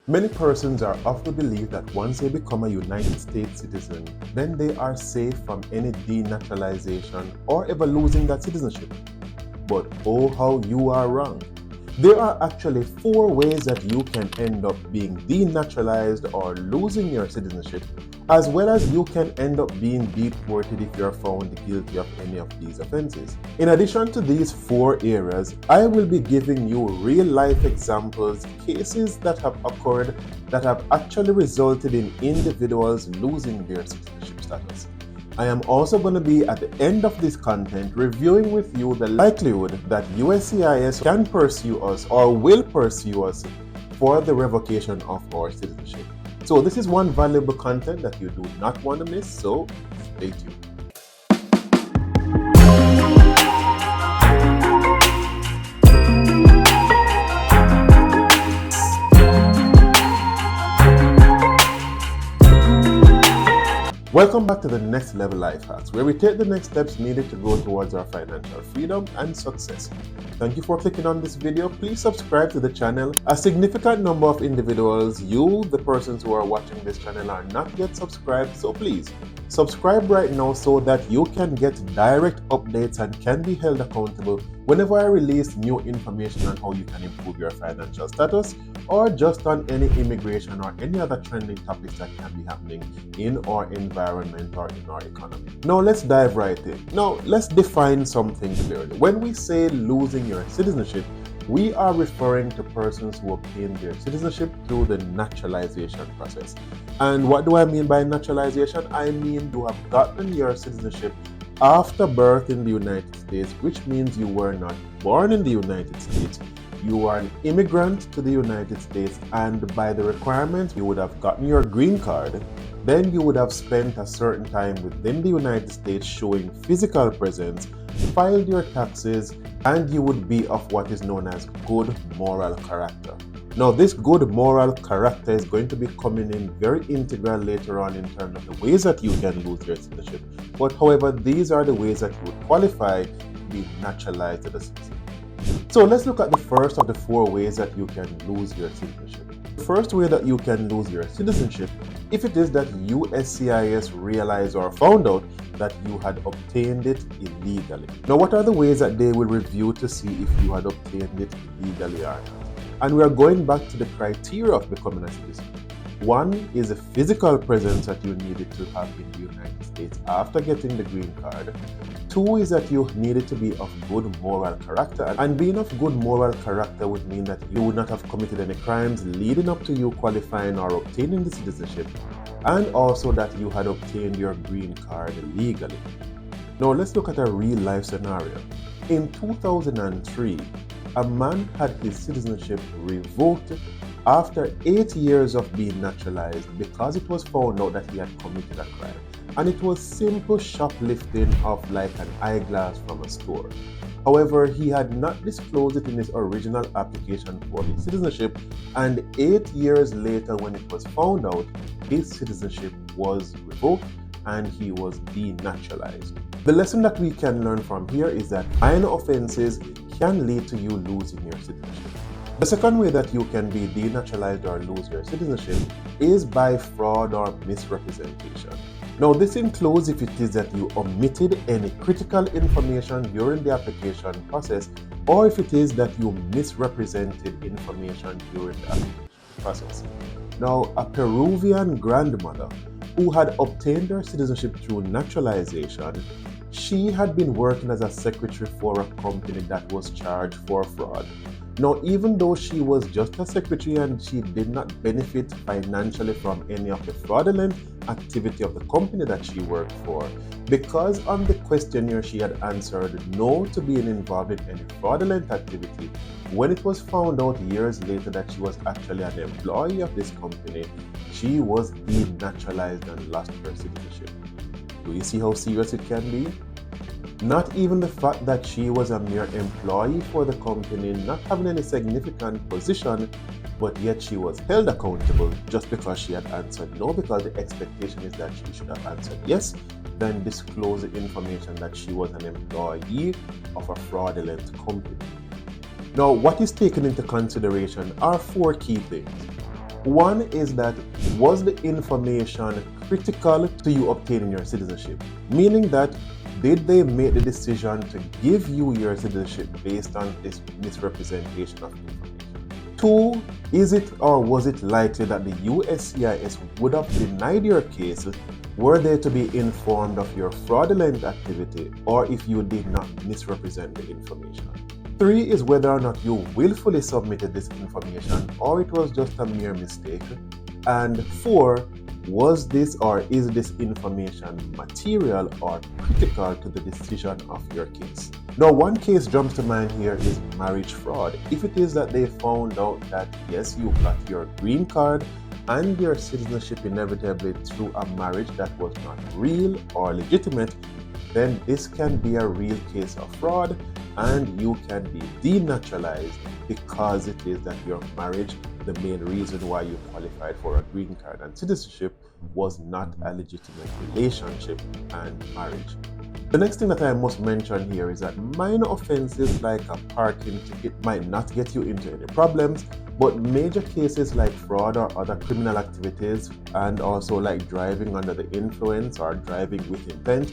Many persons are of the belief that once they become a United States citizen, then they are safe from any denaturalization or ever losing that citizenship. But oh, how you are wrong. There are actually 4 ways that you can end up being denaturalized or losing your citizenship, as well as you can end up being deported if you are found guilty of any of these offenses. In addition to these 4 areas, I will be giving you real-life examples, cases that have occurred that have actually resulted in individuals losing their citizenship status. I am also going to be at the end of this content reviewing with you the likelihood that USCIS can pursue us or will pursue us for the revocation of our citizenship. So this is one valuable content that you do not want to miss, so stay tuned. Welcome back to the Next Level Life Hacks, where we take the next steps needed to go towards our financial freedom and success. Thank you for clicking on this video. Please subscribe to the channel. A significant number of individuals, the persons who are watching this channel, are not yet subscribed, so please subscribe right now so that you can get direct updates and can be held accountable whenever I release new information on how you can improve your financial status, or just on any immigration or any other trending topics that can be happening in our environment or in our economy. Now let's dive right in. Now let's define something clearly. When we say losing your citizenship, we are referring to persons who obtain their citizenship through the naturalization process. And what do I mean by naturalization? I mean you have gotten your citizenship after birth in the United States, which means you were not born in the United States. You are an immigrant to the United States, and by the requirements, you would have gotten your green card. Then you would have spent a certain time within the United States showing physical presence, filed your taxes, and you would be of what is known as good moral character. Now, this good moral character is going to be coming in very integral later on in terms of the ways that you can lose your citizenship. But however, these are the ways that you would qualify to be naturalized as a citizen. So let's look at the first of the 4 ways that you can lose your citizenship. The first way that you can lose your citizenship, if it is that USCIS realized or found out that you had obtained it illegally. Now, what are the ways that they will review to see if you had obtained it illegally or not? And we are going back to the criteria of becoming a citizen. 1 is a physical presence that you needed to have in the United States after getting the green card. 2 is that you needed to be of good moral character. And being of good moral character would mean that you would not have committed any crimes leading up to you qualifying or obtaining the citizenship. And also that you had obtained your green card legally. Now let's look at a real life scenario. In 2003, a man had his citizenship revoked after 8 years of being naturalized because it was found out that he had committed a crime. And it was simple shoplifting of like an eyeglass from a store. However, he had not disclosed it in his original application for his citizenship, and 8 years later when it was found out, his citizenship was revoked and he was denaturalized. The lesson that we can learn from here is that minor offenses can lead to you losing your citizenship. The second way that you can be denaturalized or lose your citizenship is by fraud or misrepresentation. Now, this includes if it is that you omitted any critical information during the application process, or if it is that you misrepresented information during the application process. Now, a Peruvian grandmother who had obtained her citizenship through naturalization, she had been working as a secretary for a company that was charged for fraud. Now, even though she was just a secretary and she did not benefit financially from any of the fraudulent activity of the company that she worked for, because on the questionnaire she had answered no to being involved in any fraudulent activity, when it was found out years later that she was actually an employee of this company, she was denaturalized and lost her citizenship. Do you see how serious it can be? Not even the fact that she was a mere employee for the company, not having any significant position, but yet she was held accountable just because she had answered no, because the expectation is that she should have answered yes, then disclose the information that she was an employee of a fraudulent company. Now, what is taken into consideration are 4 key things. One is that, was the information critical to you obtaining your citizenship? Meaning that, did they make the decision to give you your citizenship based on this misrepresentation of information? Two, is it or was it likely that the USCIS would have denied your case were they to be informed of your fraudulent activity or if you did not misrepresent the information? Three is whether or not you willfully submitted this information or it was just a mere mistake. And four, was this or is this information material or critical to the decision of your case? Now, one case jumps to mind here is marriage fraud. If it is that they found out that yes, you got your green card and your citizenship inevitably through a marriage that was not real or legitimate, then this can be a real case of fraud and you can be denaturalized because it is that your marriage, the main reason why you qualified for a green card and citizenship, was not a legitimate relationship and marriage. The next thing that I must mention here is that minor offenses like a parking ticket might not get you into any problems, but major cases like fraud or other criminal activities, and also like driving under the influence or driving with intent,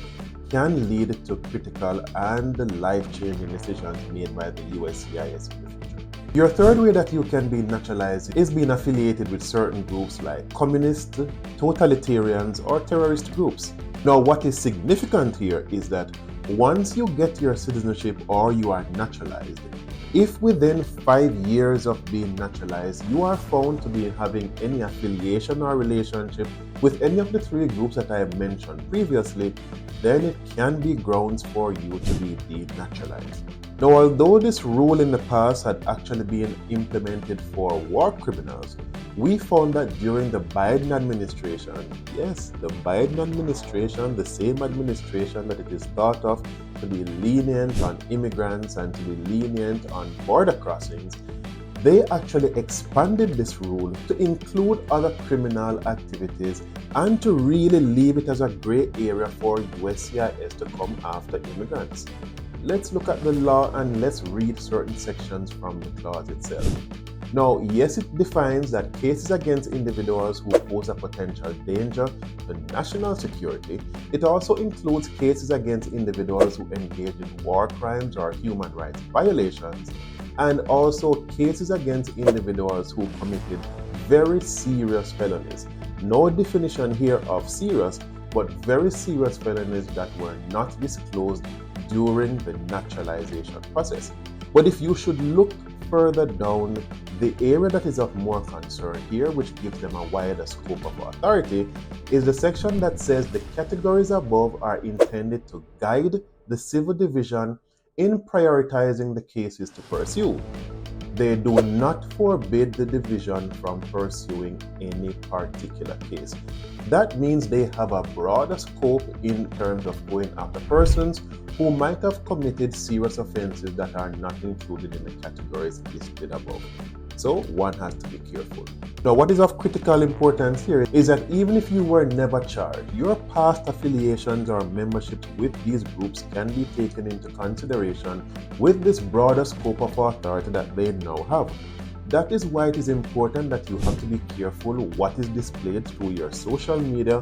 can lead to critical and life-changing decisions made by the USCIS in the future. Your third way that you can be naturalized is being affiliated with certain groups like communist, totalitarians, or terrorist groups. Now, what is significant here is that once you get your citizenship or you are naturalized, if within 5 years of being naturalized you are found to be having any affiliation or relationship with any of the three groups that I have mentioned previously, then it can be grounds for you to be denaturalized. Now, although this rule in the past had actually been implemented for war criminals, we found that during the Biden administration, yes, the Biden administration, the same administration that it is thought of to be lenient on immigrants and to be lenient on border crossings, they actually expanded this rule to include other criminal activities and to really leave it as a gray area for USCIS to come after immigrants. Let's look at the law and let's read certain sections from the clause itself. Now, yes, it defines that cases against individuals who pose a potential danger to national security. It also includes cases against individuals who engage in war crimes or human rights violations, and also cases against individuals who committed very serious felonies. No definition here of serious, but very serious felonies that were not disclosed during the naturalization process. But if you should look further down, the area that is of more concern here, which gives them a wider scope of authority, is the section that says the categories above are intended to guide the civil division in prioritizing the cases to pursue. They do not forbid the division from pursuing any particular case. That means they have a broader scope in terms of going after persons who might have committed serious offenses that are not included in the categories listed above. So one has to be careful. Now, what is of critical importance here is that even if you were never charged, your past affiliations or memberships with these groups can be taken into consideration with this broader scope of authority that they now have. That is why it is important that you have to be careful what is displayed through your social media,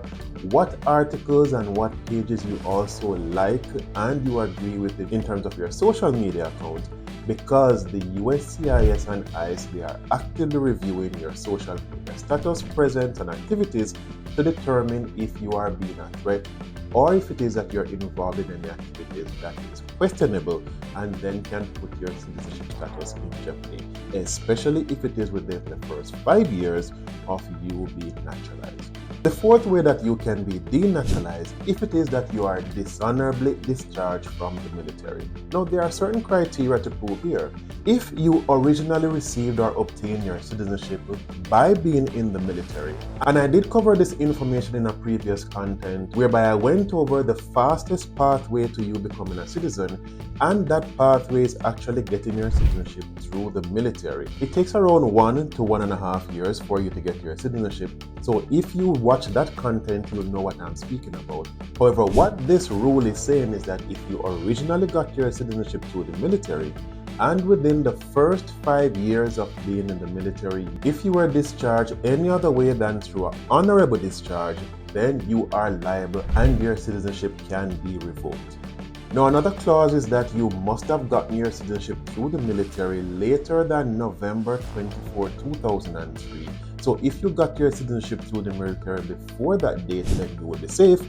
what articles and what pages you also like and you agree with in terms of your social media account, because the USCIS and ICE, they are actively reviewing your social media status, presence, and activities to determine if you are being a threat or if it is that you're involved in any activities that is questionable and then can put your citizenship status in jeopardy, especially if it is within the first 5 years of you being naturalized. The fourth way that you can be denaturalized if it is that you are dishonorably discharged from the military. Now, there are certain criteria to prove here. If you originally received or obtained your citizenship by being in the military, and I did cover this information in a previous content whereby I went over the fastest pathway to you becoming a citizen, and that pathway is actually getting your citizenship through the military. It takes around 1 to 1.5 years for you to get your citizenship. So if you watch that content, you'll know what I'm speaking about. However, what this rule is saying is that if you originally got your citizenship through the military, and within the first 5 years of being in the military. If you were discharged any other way than through an honorable discharge, then you are liable and your citizenship can be revoked. Now, another clause is that you must have gotten your citizenship through the military later than November 24, 2003. So if you got your citizenship through the military before that date, then you would be safe.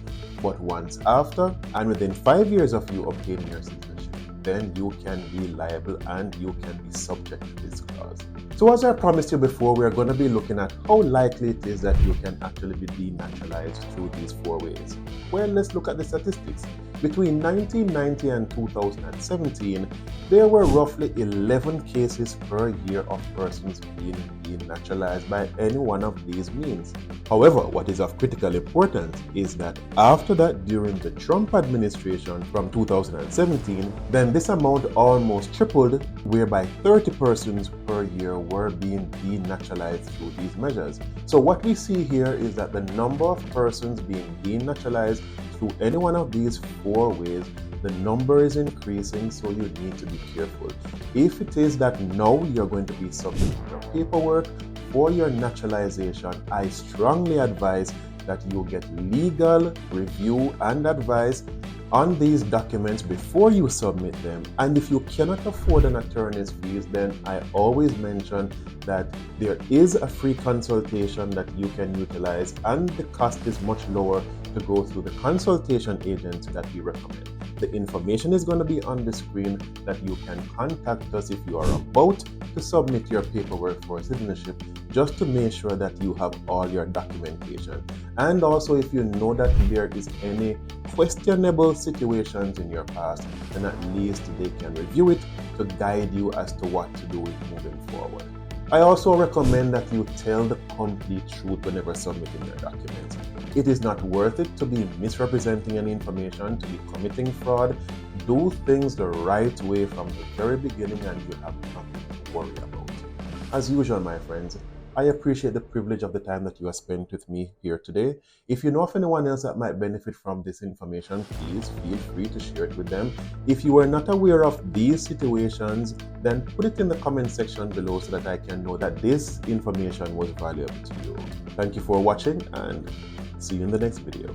But once after, and within 5 years of you obtaining your citizenship, then you can be liable and you can be subject to this clause. So as I promised you before, we are going to be looking at how likely it is that you can actually be denaturalized through these 4 ways. Well, let's look at the statistics. Between 1990 and 2017, there were roughly 11 cases per year of persons being denaturalized by any one of these means. However, what is of critical importance is that after that, during the Trump administration from 2017, then this amount almost tripled, whereby 30 persons per year were being denaturalized through these measures. So what we see here is that the number of persons being denaturalized through any one of these 4 ways, the number is increasing, so you need to be careful. If it is that now you're going to be submitting your paperwork for your naturalization, I strongly advise that you get legal review and advice on these documents before you submit them. And if you cannot afford an attorney's fees, then I always mention that there is a free consultation that you can utilize, and the cost is much lower to go through the consultation agent that we recommend. The information is going to be on the screen that you can contact us if you are about to submit your paperwork for citizenship, just to make sure that you have all your documentation. And also, if you know that there is any questionable situations in your past, then at least they can review it to guide you as to what to do with moving forward. I also recommend that you tell the complete truth whenever submitting your documents. It is not worth it to be misrepresenting any information, to be committing fraud. Do things the right way from the very beginning and you have nothing to worry about. As usual, my friends, I appreciate the privilege of the time that you have spent with me here today. If you know of anyone else that might benefit from this information, please feel free to share it with them. If you are not aware of these situations, then put it in the comment section below so that I can know that this information was valuable to you. Thank you for watching and see you in the next video.